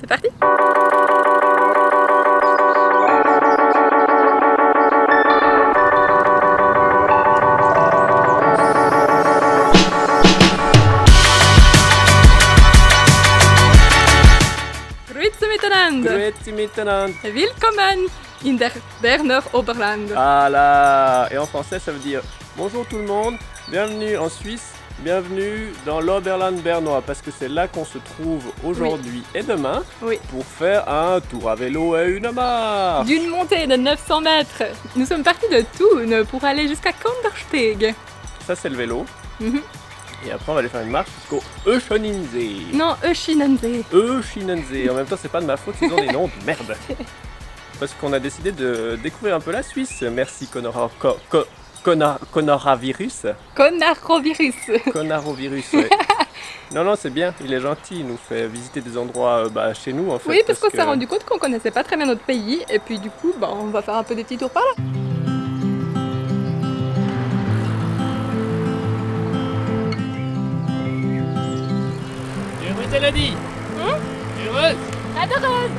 C'est parti! Grüezi miteinander. Willkommen in der Berner Oberland. Ah là. Et en français ça veut dire bonjour tout le monde, bienvenue en Suisse, bienvenue dans l'Oberland bernois, parce que c'est là qu'on se trouve aujourd'hui et demain pour faire un tour à vélo et une marche. D'une montée de 900 mètres. Nous sommes partis de Thun pour aller jusqu'à Kandersteg. Ça c'est le vélo. Et après on va aller faire une marche jusqu'au Öschinensee. Non, Öschinensee. Öschinensee. En même temps c'est pas de ma faute, ils ont des noms de merde. Parce qu'on a décidé de découvrir un peu la Suisse. Merci Coronavirus. Coronavirus. Coronavirus, ouais. Non, c'est bien, il est gentil, il nous fait visiter des endroits chez nous en fait. Oui, parce qu'on s'est rendu compte qu'on connaissait pas très bien notre pays. Et puis du coup, on va faire un peu des petits tours par là. Elodie, heureuse? Adoreuse.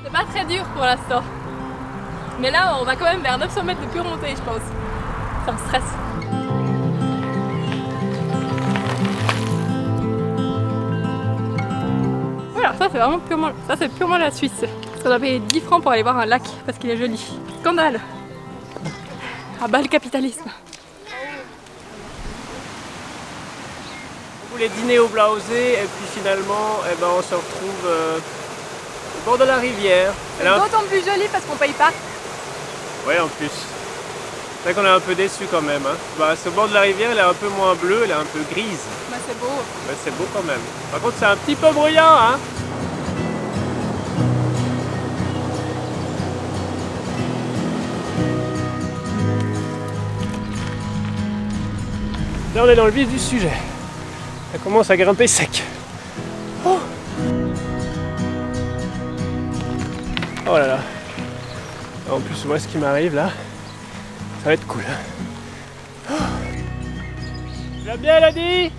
C'est pas très dur pour l'instant. Mais là, on va quand même vers 900 mètres de pure montée, je pense. Ça me stresse. Voilà, ça c'est vraiment purement la Suisse. On a payé 10 francs pour aller voir un lac parce qu'il est joli. Scandale! À bas le capitalisme! On voulait dîner au Blausee et puis finalement on se retrouve au bord de la rivière. C'est d'autant plus joli parce qu'on paye pas. Ouais, en plus. C'est vrai qu'on est un peu déçus quand même. Ce bord de la rivière, elle est un peu moins bleue, elle est un peu grise. C'est beau. C'est beau quand même. Par contre, c'est un petit peu bruyant, hein. Là, on est dans le vif du sujet. Ça commence à grimper sec. Oh là là. En plus, moi, ce qui m'arrive là, ça va être cool. Oh. Tu vas bien, Elodie?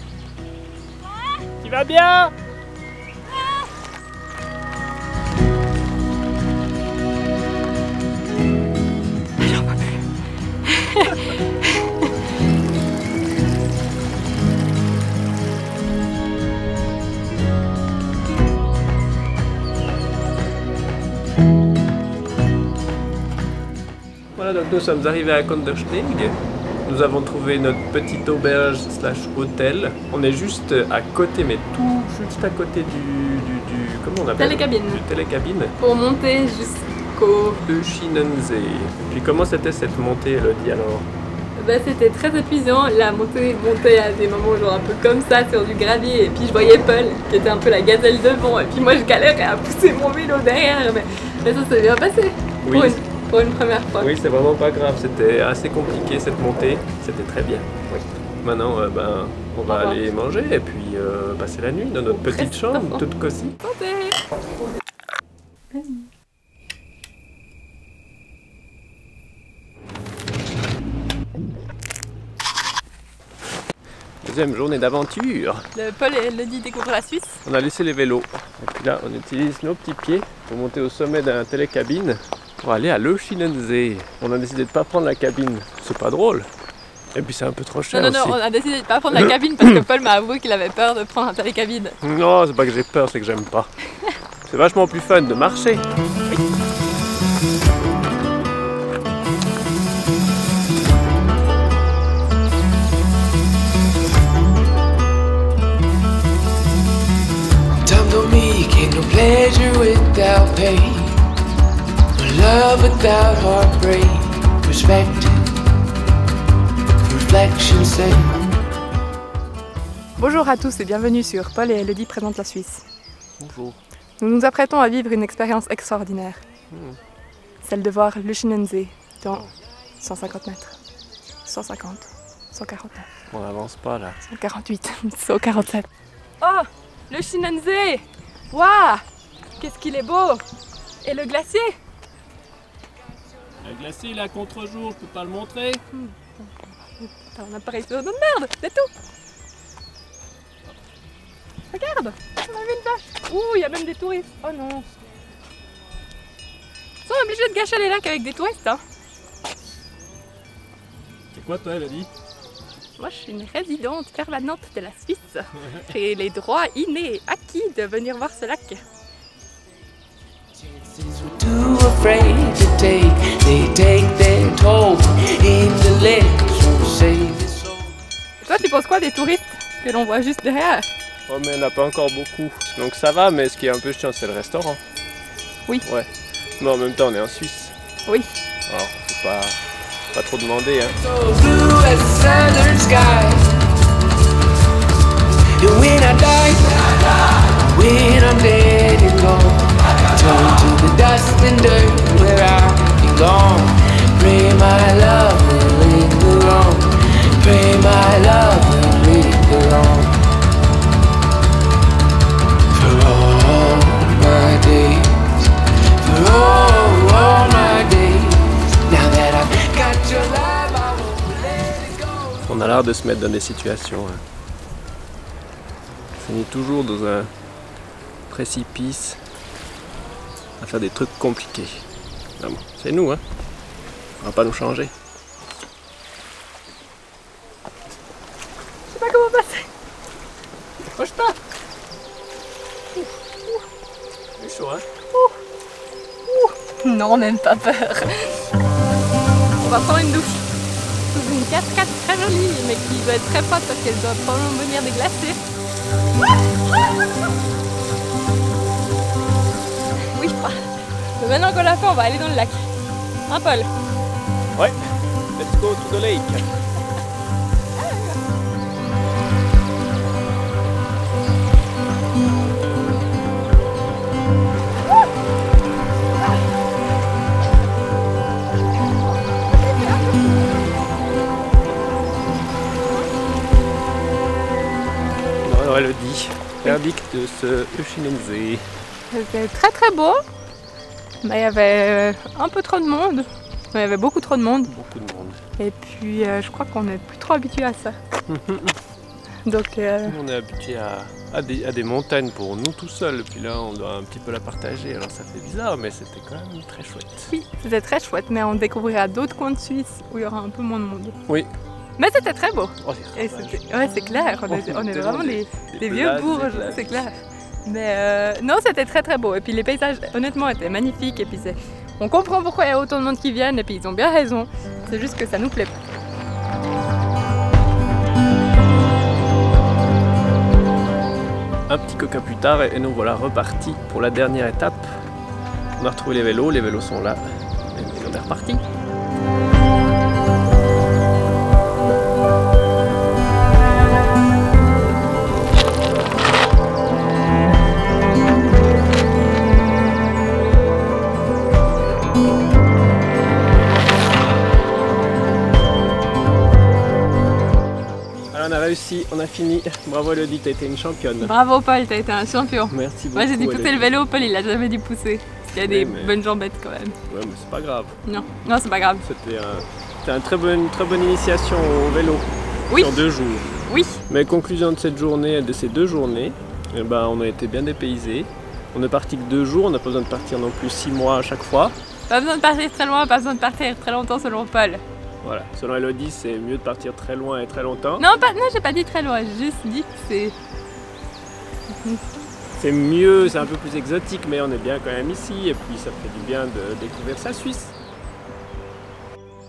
Tu vas bien? J'en peux plus. Voilà, donc nous sommes arrivés à Kandersteg. Nous avons trouvé notre petite auberge / hôtel. On est juste à côté, mais tout juste à côté du comment on appelle? Télécabine. Du télécabine. Pour monter jusqu'au Öschinensee. Et puis comment c'était cette montée, Elodie, alors? C'était très épuisant. La montée montait à des moments genre un peu comme ça sur du gravier. Et puis je voyais Paul qui était un peu la gazelle devant. Et puis moi je galérais à pousser mon vélo derrière. Mais ça s'est bien passé. Oui. Pour une première fois. Oui, c'est vraiment pas grave, c'était assez compliqué cette montée, c'était très bien. Oui. Maintenant, on va aller manger et puis passer la nuit dans notre petite chambre, toute cosy. Deuxième journée d'aventure. Paul et Elodie découvrent la Suisse. On a laissé les vélos et puis là, on utilise nos petits pieds pour monter au sommet d'un télécabine. Pour aller à l'Öschinensee. On a décidé de pas prendre la cabine, c'est pas drôle. Et puis c'est un peu trop cher aussi. Non, on a décidé de pas prendre la cabine parce que Paul m'a avoué qu'il avait peur de prendre un télécabine. Non, c'est pas que j'ai peur, c'est que j'aime pas. C'est vachement plus fun de marcher. Time to me came no pleasure without pain. Love without heartbreak, perspective, reflection, say. Bonjour à tous et bienvenue sur Paul et Elodie présentent la Suisse. Bonjour. Nous nous apprêtons à vivre une expérience extraordinaire. Celle de voir l'Öschinensee dans 150 mètres. 150, 149. On n'avance pas là. 148, 147. Oh, l'Öschinensee! Waouh! Qu'est-ce qu'il est beau! Et le glacier! La glacée, il est à contre-jour, je peux pas le montrer. T'as un appareil photo de merde, c'est tout. Regarde, on a vu une vache. Ouh, il y a même des touristes. Oh non. Ils sont obligés de gâcher les lacs avec des touristes, hein. C'est quoi toi, Elodie? Moi, je suis une résidente permanente de la Suisse. J'ai les droits innés et acquis de venir voir ce lac. Toi, tu penses quoi des touristes que l'on voit juste derrière? Oh, mais il n'y en a pas encore beaucoup. Donc ça va, mais ce qui est un peu chiant, c'est le restaurant. Oui. Ouais. Mais en même temps, on est en Suisse. Oui. Alors, faut pas trop demander, hein. On a l'air de se mettre dans des situations. Hein. On est toujours dans un précipice à faire des trucs compliqués. Bon, c'est nous, hein. On va pas nous changer. Je sais pas comment passer. Bouge pas. C'est chaud, hein. Non, même pas peur. On va prendre une douche. Sous une cascade très jolie, mais qui doit être très forte parce qu'elle doit probablement venir déglacer. Oui, je crois. Mais maintenant qu'on l'a fait, on va aller dans le lac. Hein, Paul? Ouais, let's go to the lake. Elodie, verdict de ce Euchinensee. C'était très très beau, mais il y avait un peu trop de monde. Il y avait beaucoup trop de monde. Beaucoup de monde. Et puis je crois qu'on n'est plus trop habitué à ça. Donc on est habitué à des montagnes pour nous tout seuls. Puis là, on doit un petit peu la partager. Alors ça fait bizarre, mais c'était quand même très chouette. Oui, c'était très chouette, mais on découvrira d'autres coins de Suisse où il y aura un peu moins de monde. Oui. Mais c'était très beau. Oh, ouais, c'est clair. On est vraiment des vieux bourges, c'est clair. Mais non, c'était très très beau. Et puis les paysages, honnêtement, étaient magnifiques. Et puis on comprend pourquoi il y a autant de monde qui viennent. Et puis ils ont bien raison. C'est juste que ça nous plaît pas. Un petit coca plus tard et nous voilà repartis pour la dernière étape. On a retrouvé les vélos sont là. Et on est reparti. On a réussi, on a fini. Bravo Elodie, t'as été une championne. Bravo Paul, t'as été un champion. Merci beaucoup. Moi j'ai dû pousser le vélo, Paul il l'a jamais dû pousser. Parce qu'il y a des bonnes jambettes quand même. Ouais, mais c'est pas grave. Non, c'est pas grave. C'était une très bonne initiation au vélo. Oui. Sur 2 jours. Oui. Mais conclusion de cette journée, de ces 2 journées, eh ben, on a été bien dépaysés. On est parti que 2 jours, on n'a pas besoin de partir non plus 6 mois à chaque fois. Pas besoin de partir très loin, pas besoin de partir très longtemps selon Paul. Voilà, selon Elodie, c'est mieux de partir très loin et très longtemps. Non, j'ai pas dit très loin, j'ai juste dit que c'est... C'est mieux, c'est un peu plus exotique, mais on est bien quand même ici, et puis ça fait du bien de découvrir sa Suisse.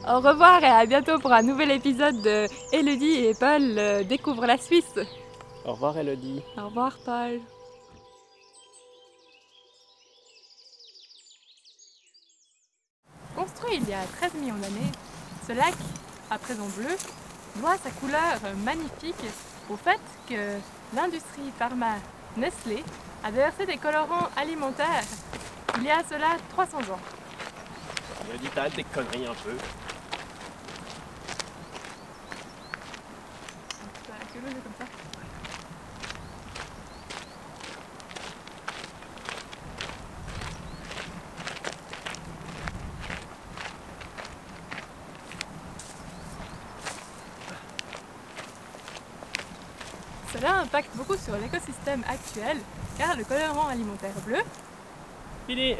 Au revoir et à bientôt pour un nouvel épisode de Elodie et Paul découvrent la Suisse. Au revoir Elodie. Au revoir Paul. Construit il y a 13 millions d'années, ce lac, à présent bleu, doit sa couleur magnifique au fait que l'industrie pharma Nestlé a versé des colorants alimentaires il y a cela 300 ans. Il a dit t'arrêtes des conneries un peu. Que l'eau est comme ça. Cela impacte beaucoup sur l'écosystème actuel, car le colorant alimentaire bleu Fini.